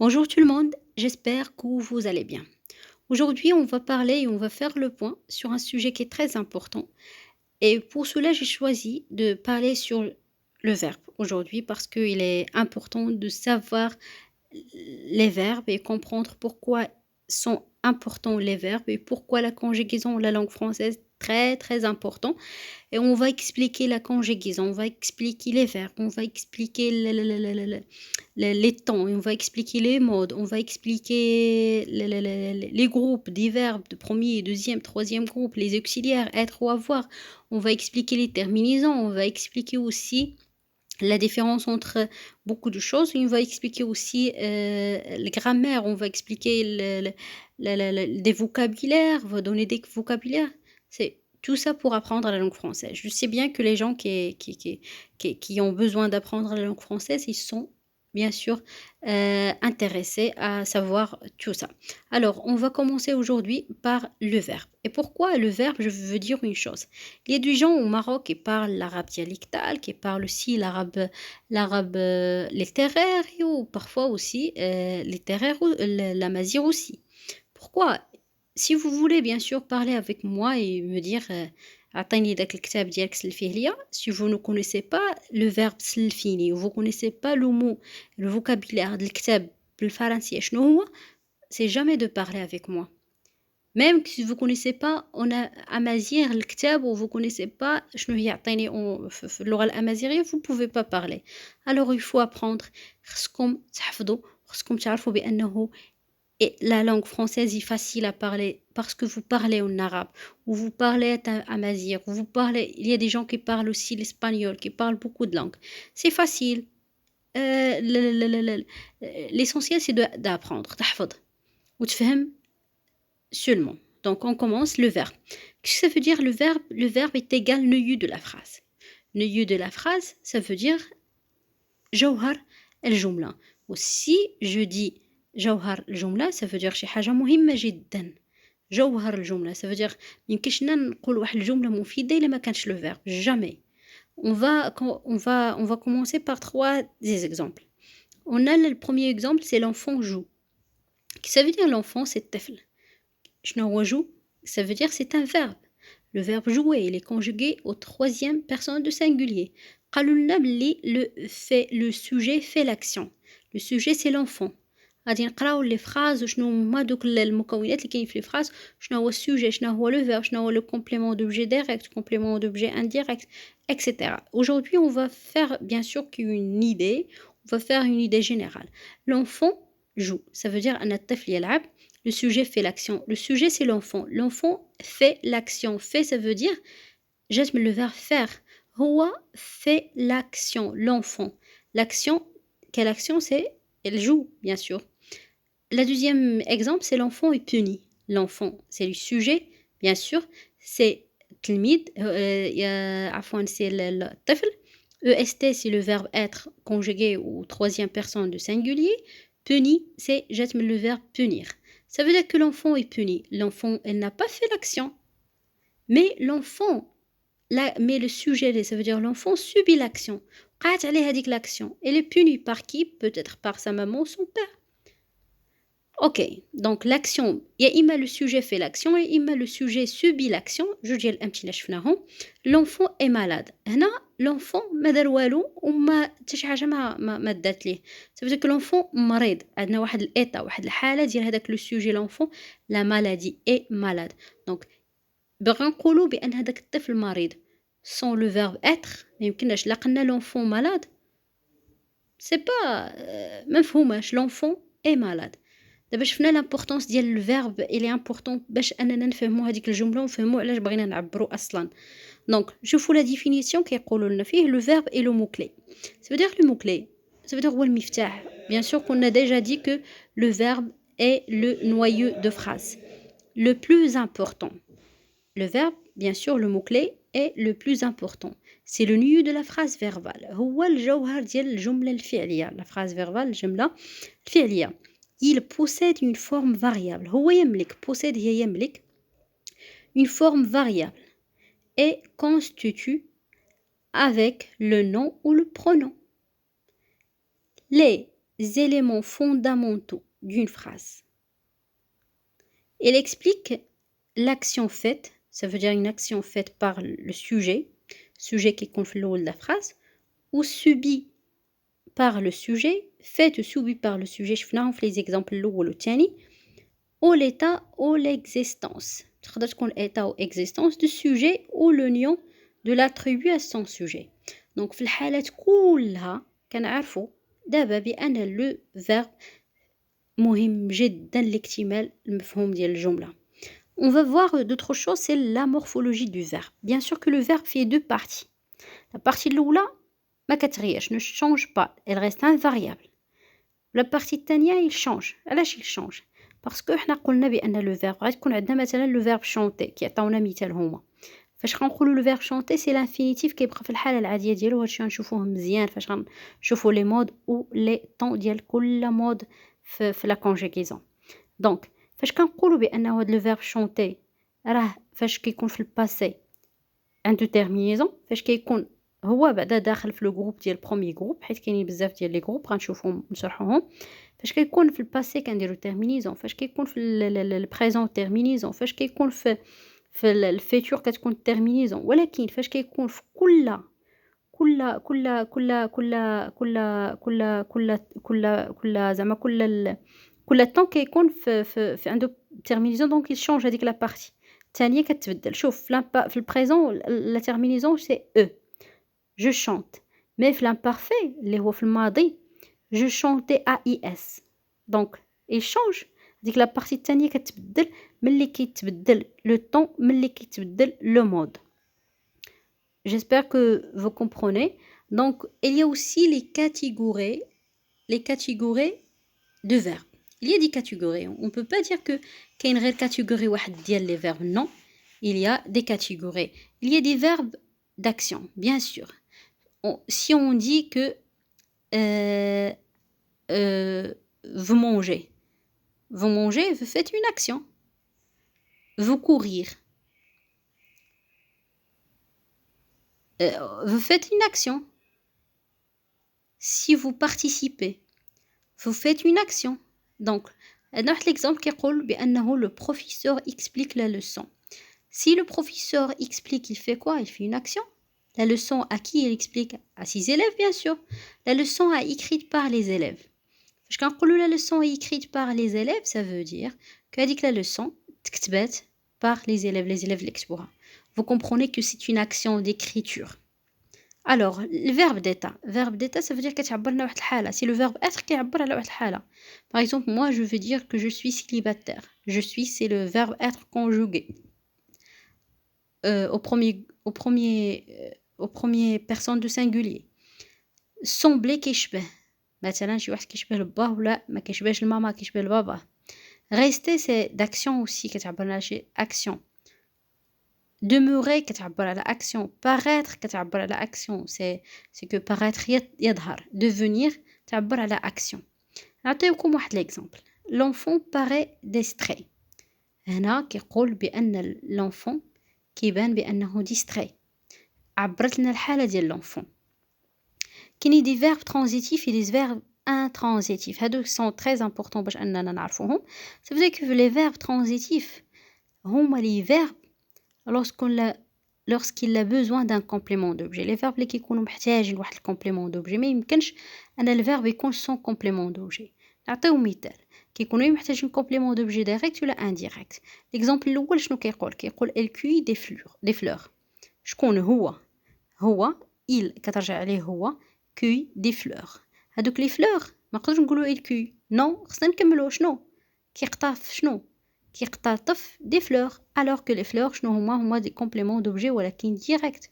Bonjour tout le monde, j'espère que vous allez bien. Aujourd'hui, on va parler et on va faire le point sur un sujet qui est très important. Et pour cela, j'ai choisi de parler sur le verbe aujourd'hui parce qu'il est important de savoir les verbes et comprendre pourquoi sont importants les verbes et pourquoi la conjugaison de la langue française est très très important. Et on va expliquer la conjugaison, on va expliquer les verbes, on va expliquer les temps, on va expliquer les modes, on va expliquer les groupes des verbes de premier, deuxième, troisième groupe, les auxiliaires, être ou avoir. On va expliquer les terminaisons, on va expliquer aussi la différence entre beaucoup de choses. On va expliquer aussi la grammaire, on va expliquer des vocabulaires, on va donner des vocabulaires. C'est tout ça pour apprendre la langue française. Je sais bien que les gens qui ont besoin d'apprendre la langue française, ils sont bien sûr intéressés à savoir tout ça. Alors, on va commencer aujourd'hui par le verbe. Et pourquoi le verbe? Je veux dire une chose. Il y a des gens au Maroc qui parlent l'arabe dialectal, qui parlent aussi l'arabe littéraire ou parfois aussi littéraire, l'amazigh aussi. Pourquoi? Si vous voulez bien sûr parler avec moi et me dire أعطيني داك الكتاب ديالك سلفيه ليا. Si vous ne connaissez pas le verbe سلفيني و vous connaissez pas le mot le vocabulaire ديال الكتاب بالفرنسية شنو هو, c'est jamais de parler avec moi. Même si vous connaissez pas on a amazigh الكتاب و vous connaissez pas شنو هي عطيني في اللغة الأمازيغية, vous pouvez pas parler. Alors il faut apprendre, خصكم تحفظوا, خصكم تعرفوا بأنه et la langue française est facile à parler parce que vous parlez en arabe, ou vous parlez amazigh, ou vous parlez, il y a des gens qui parlent aussi l'espagnol, qui parlent beaucoup de langues. C'est facile. L'essentiel c'est d'apprendre, تحفظ وتفهم seulement. Donc on commence le verbe. Qu'est-ce que ça veut dire le verbe? Le verbe est égal au nœud de la phrase. Nœud de la phrase, ça veut dire جوهر الجملة. Aussi je dis جوهر الجملة, ça veut dire شي حاجة مهمة جدا. جوهر الجملة, ça veut dire ميمكنش لنا نقول واحد الجملة مفيدة إلا ما كانش le verbe. Jamais. On va commencer par trois des exemples. On a le premier exemple, c'est l'enfant joue. Ça veut dire l'enfant, c'est الطفل. شنو هو joue? Ça veut dire c'est un verbe. Le verbe jouer, il est conjugué au troisième personne de singulier. قالوا لنا بلي le sujet fait l'action. Le sujet c'est l'enfant. غادي نقراو لي فراز وشنو هما دوك المكونات اللي كاين في لي فراز, شنو هو السوجي, شنو هو لو فيرب, شنو هو لو complément d'objet direct, complément d'objet indirect, etc. Aujourd'hui, on va faire bien sûr qu'une idée, on va faire une idée générale. L'enfant joue, ça veut dire أن الطفل يلعب. Le sujet fait l'action. Le sujet, c'est l'enfant. L'enfant fait l'action. Fait, ça veut dire, j'aime le verbe faire. هو fait l'action. L'enfant. L'action, quelle action c'est? Elle joue, bien sûr. Le deuxième exemple, c'est l'enfant est puni. L'enfant, c'est le sujet, bien sûr. C'est تلميذ, عفوا, c'est الطفل. EST, c'est le verbe être conjugué au troisième personne de singulier. Puni, c'est j'aime le verbe punir. Ça veut dire que l'enfant est puni. L'enfant, elle n'a pas fait l'action. Mais l'enfant, mais le sujet, ça veut dire l'enfant subit l'action. قعدت عليه هذيك l'action. Elle est punie par qui? Peut-être par sa maman ou son père. Ok, donc l'action, il y a إما le sujet fait l'action et إما le sujet subit l'action. Je dis un petit شفناهم. L'enfant est malade. هنا l'enfant ما دار والو وما حتى شي حاجة ما دات ليه. Ça veut dire que l'enfant مريض. عندنا واحد الإيتا, واحد الحالة ديال هذاك le sujet l'enfant, la maladie est malade. Donc باغا نقولوا بأن هذاك الطفل مريض. Sans le verbe être, ما يمكنناش. لا قلنا l'enfant malade, c'est pas ما مفهوماش. L'enfant est malade. دابا شفنا لامبورطونس ديال الفيرب, إلي امبورطون باش اننا نفهموا هذيك الجمله ونفهموا علاش بغينا نعبروا اصلا. دونك شوفوا لا ديفينيسيون كيقولوا لنا فيه لو فيرب اي لو مو كلي. سا فو لو مو كلي, سا فو هو المفتاح. بيان سور كنا ديجا دي كو لو فيرب اي لو نويو دو فراز لو بلوز امبورطون. Le verbe, bien sûr, le mot-clé est le plus important. C'est le nœud de la phrase verbale. هو الجوهر ديال الجملة الفعلية. La phrase verbale, الجملة الفعلية. Il possède une forme variable. هو يملك, possède هي يملك, une forme variable et constitue avec le nom ou le pronom. Les éléments fondamentaux d'une phrase. Elle explique l'action faite, ça veut dire une action faite par le sujet qui compte le haut de la phrase, ou subie par le sujet, faite ou subie par le sujet, je fais les exemples الأول والثاني, ou l'état ou l'existence. تقدر تكون état ou existence du sujet ou l'union de l'attribut à son sujet. Donc في الحالات كلها كنعرفوا دابا بأن le verbe مهم جدا لاكتمال المفهوم ديال الجملة. On va voir d'autres choses, c'est la morphologie du verbe. Bien sûr que le verbe fait deux parties. La partie الأولى ما كتغيرش, ne change pas, elle reste invariable. La partie الثانية il change. علاش il change؟ parce que حنا قلنا بأن le verbe غادي تكون عندنا مثلا le verbe chanter كيعطيونا مثال هما. فاش غنقولوا le verbe chanter c'est l'infinitif كيبقى في الحالة العادية ديالو, هادشي غنشوفوه مزيان فاش غنشوفوا les modes ou les temps ديال كل mode في la conjugaison. donc فاش كنقولوا بأنه هاد le verbe chanter راه فاش كيكون في الباسي عنده terminaison, فاش كيكون هو بعدا داخل في لو جروب ديال بروميي جروب, حيت كاينين بزاف ديال لي جروب غنشوفوهم نشرحوهم. فاش كيكون في الباسي كنديرو terminaison, فاش كيكون في البريزون terminaison, فاش كيكون في الفيتور كتكون terminaison. ولكن فاش كيكون في كل زعما كل طون كيكون في عنده terminaison, دونك يشونج هذيك لا بارتي الثانيه كتبدل. شوف في البريزون لا terminaison سي او je chante, mais في l'imparfait اللي هو في الماضي je chantais AIS, donc il change. ديك لا بارتي الثانيه كتبدل ملي كيتبدل لو طون, ملي كيتبدل لو مود. J'espère que vous comprenez. Donc il y a aussi les catégories de verbes. Il y a des catégories. On peut pas dire que كاين غير catégorie واحد ديال les verbes. Non, il y a des catégories. Il y a des verbes d'action, bien sûr. Si on dit que vous mangez, vous faites une action. Vous courir, vous faites une action. Si vous participez, vous faites une action. Donc, l'exemple qui dit que le professeur explique la leçon. Si le professeur explique, il fait quoi? Il fait une action. La leçon à qui il explique? À ses élèves, bien sûr. La leçon est écrite par les élèves. Quand la leçon est écrite par les élèves, ça veut dire que la leçon est par les élèves l'écrivent. Vous comprenez que c'est une action d'écriture. Alors, le verbe d'état, ça veut dire que c'est le verbe être qui عبر على واحد الحالة. Par exemple, moi, je veux dire que je suis célibataire. Je suis, c'est le verbe être conjugué. Au premier personne de singulier. Sembler كيشبه. مثلا شي واحد كيشبه لباه ولا ما كيشبهش الماما كيشبه لبابا. Rester c'est d'action aussi كتعبر على شي action. Demeurer كتعبر على action. Paraître كتعبر على action. C'est que paraître يظهر. Devenir تعبر على action. نعطيكم واحد l'exemple. L'enfant paraît distrait. هنا كيقول بأن l'enfant كيبان بأنه distrait. عبرت لنا الحالة ديال l'enfant. كاينين دي فيرب ترانزيتيف et des verbes intransitifs. هادو sont très importants باش اننا نعرفوهم. Ça veut dire que les verbes transitifs هما les verbes lorsqu'il a besoin d'un complément d'objet. Les verbes اللي كيكونوا محتاجين واحد الكومبليمون دوبجي, ما يمكنش ان الفيرب يكون sans complément d'objet. نعطيو مثال. كيكونوا محتاجين complément d'objet direct ولا indirect. l'exemple الاول شنو كيقول elle cueille des fleurs. شكون هو il كترجع عليه هو cueille des fleurs. هادوك لي fleurs ما نقدرش نقولوا il cueille. non, خصنا نكملوا. شنو كيقتطف des fleurs, alors que les fleurs شنو هما des compléments d'objet ولكن direct.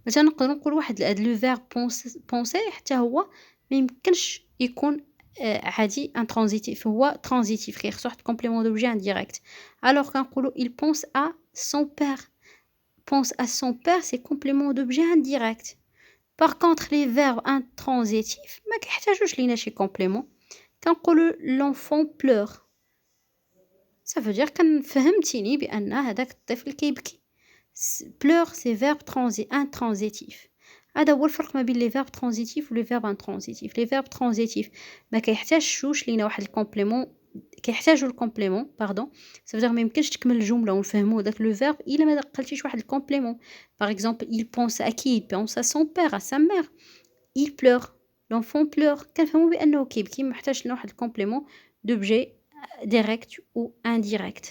مثلا نقدر نقول واحد هاد لو فيرب penser حتى هو ما يمكنش يكون عادي intransitif, هو transitif خصو واحد complément d'objet indirect. alors كنقولوا il pense à son père. pense à son père, c'est complément d'objet indirect. Par contre, les verbes intransitifs, ما كيحتاجوش لينا شي complément. كنقولوا l'enfant pleure. Ça veut dire كان فهمتيني بأن هذاك الطفل كيبكي. pleure c'est verbe intransitif. هذا هو الفرق ما بين لي فيرب ترانزيتيف ولي فيرب انترانزيتيف. لي فيرب ترانزيتيف ما كيحتاجوش لينا واحد الكومبليمون، كيحتاجوا الكومبليمون باردون، سافدير ما يمكنش تكمل الجمله ونفهموا داك لو فيرب الا ما قلتيش واحد الكومبليمون. باغ اكزومبل il pense à qui؟ il pense à son père à sa mère. il pleure l'enfant pleure، كنفهموا بانه كيبكي، ما محتاجش لنا واحد الكومبليمون دوبجي direct ou indirect.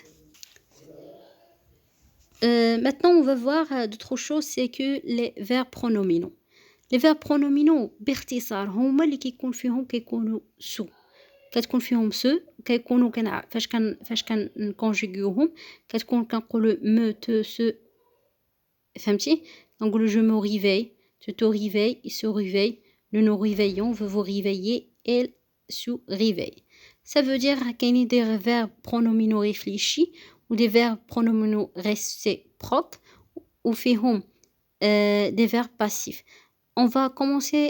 Maintenant, on va voir d'autres choses, c'est que les verbes pronominaux. Les verbes pronominaux باختصار هما اللي كيكون فيهم كيكونوا سو، كتكون فيهم سو، كيكونوا فاش كنكونجيغيوهم كتكون كنقولوا مو تو سو، فهمتي؟ كنقولوا je me réveille، tu te réveilles، il se réveille، nous nous réveillons، vous vous réveillez، elle se réveille. Ça veut dire كاينين des verbes pronominaux réfléchis ou des verbes pronominaux réciproques ou فيهم des verbes passifs. On va commencer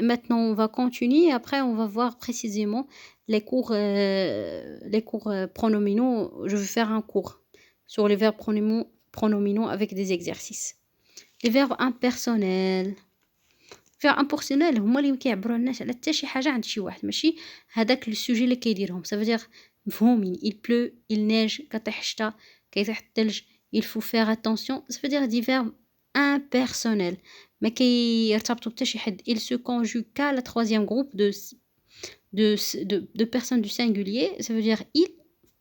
maintenant, on va continuer, après on va voir précisément les cours pronominaux. Je vais faire un cours sur les verbes pronominaux avec des exercices. Les verbes impersonnels. فيرب امبيرسونيل هما اللي كيعبروا الناس على حتى شي حاجه عند شي واحد، ماشي هذاك السوجي اللي كيديرهم. سافو مفهومين il pleut، il neige، كطيح الشتا، كيطيح الثلج، il faut faire attention. سافو دي فيرب impersonnel ما كيرتبطوا بتا شي حد. il se conjugue qu'à la troisième groupe de personnes du singulier. ça veut dire il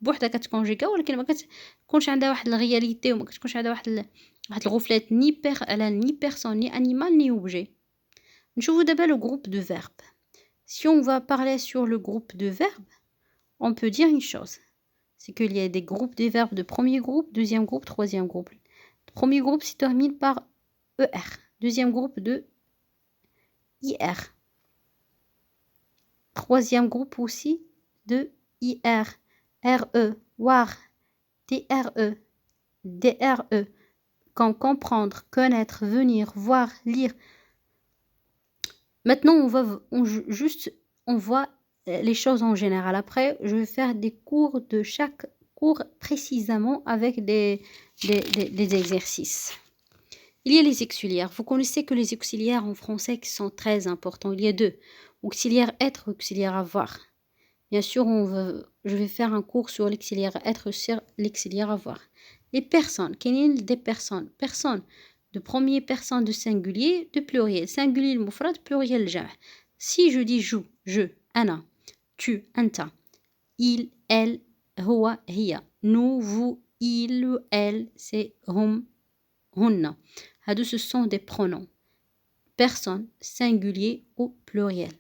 بوحدها كتكونجيكا، ولكن ما كتكونش عندها واحد الرياليتي، وما كتكونش عندها واحد الغفلات ني على ني بيرسون ني انيمال ني اوبجي. نشوفوا دابا le groupe de verbes. Si on va parler sur le groupe de verbes, on peut dire une chose, c'est qu'il y a des groupes de verbes de premier groupe, deuxième groupe, troisième groupe. Le premier groupe se termine par ER, deuxième groupe de IR, troisième groupe aussi de IR, RE, WAR, TRE, DRE, comme comprendre, connaître, venir, voir, lire. Maintenant, on voit les choses en général. Après, je vais faire des cours de chaque cours précisément avec des exercices. Il y a les auxiliaires. Vous connaissez que les auxiliaires en français qui sont très importants. Il y a deux. Auxiliaire être, auxiliaire avoir. Bien sûr, je vais faire un cours sur l'auxiliaire être, sur l'auxiliaire avoir. Les personnes. Quelles sont des personnes? Personnes de première personne de singulier, de pluriel. Singulier le mufrad, pluriel le jam'. Si je dis je, ana, tu, anta, il, elle, huwa, hiya, nous, vous, il, elle, c'est hum, hunna. Ce sont des pronoms. Personne, singulier ou pluriel.